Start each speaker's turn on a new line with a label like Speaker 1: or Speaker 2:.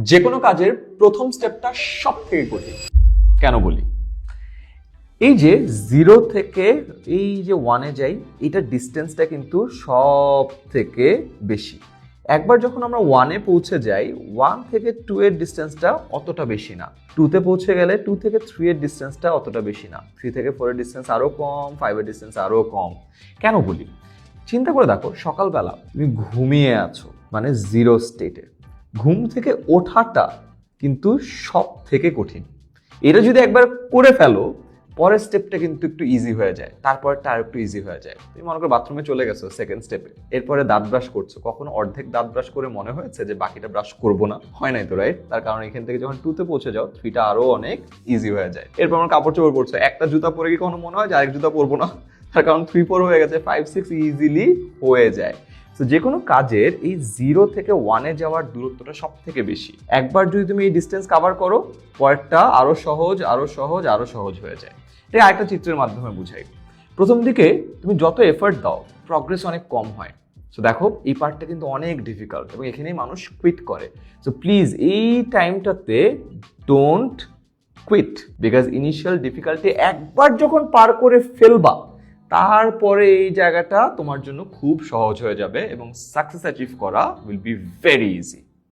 Speaker 1: যে কোনো কাজের প্রথম স্টেপটা সব থেকে কঠিন। কেন বলি? এই যে 0 থেকে এই যে 1-এ যাই, এটার ডিস্টেন্সটা কিন্তু সব থেকে বেশি। একবার যখন আমরা 1-এ পৌঁছে যাই, 1 থেকে 2 এর ডিস্টেন্সটা অতটা বেশি না। 2-তে পৌঁছে গেলে 2 থেকে 3 এর ডিস্টেন্সটা অতটা বেশি না। 3 থেকে 4 এর ডিস্টেন্স আরো কম, 5 এর ডিস্টেন্স আরো কম। কেন বলি? চিন্তা করে দেখো, সকালবেলা তুমি ঘুমিয়ে আছো, মানে 0 স্টেটে। ঘুম থেকে ওঠাটা কিন্তু সব থেকে কঠিন। এটা যদি একবার করে ফেলো, পরের স্টেপটা কিন্তু একটু ইজি হয়ে যায়, তারপরটা আর একটু ইজি হয়ে যায়। তুমি মনে করো বাথরুমে চলে গেছো সেকেন্ড স্টেপে, এরপরে দাঁত ব্রাশ করছো। কখনো অর্ধেক দাঁত ব্রাশ করে মনে হয়েছে যে বাকিটা ব্রাশ করবো না? হয় নাই তো, রাইট? তার কারণ এখান থেকে যখন 2-তে পৌঁছে যাও, 3টা আরো অনেক ইজি হয়ে যায়। এরপর আমার কাপড় চোপড় পরছো, একটা জুতা পরে কি কখনো মনে হয় যে আরেক জুতা পরবো না? তার কারণ 3-4 হয়ে গেছে, 5-6 ইজিলি হয়ে যায়। তো যে কোনো কাজের এই 0 থেকে 1-এ যাওয়ার দূরত্বটা সব থেকে বেশি। একবার যদি তুমি এই ডিস্টেন্স কভার করো, পরেরটা আরো সহজ, আরো সহজ, আরো সহজ হয়ে যায়। এটা আরেকটা চিত্রের মাধ্যমে বুঝাই। প্রথম দিকে তুমি যত এফর্ট দাও, প্রগ্রেস অনেক কম হয়। সো দেখো, এই পার্টটা কিন্তু অনেক ডিফিকাল্ট এবং এখানেই মানুষ কুইট করে। সো প্লিজ এই টাইমটাতে don't quit, because initial difficulty একবার যখন পার করে ফেলবা, তারপরে এই জায়গাটা তোমার জন্য খুব সহজ হয়ে যাবে এবং সাকসেস অ্যাচিভ করা উইল বি ভেরি ইজি।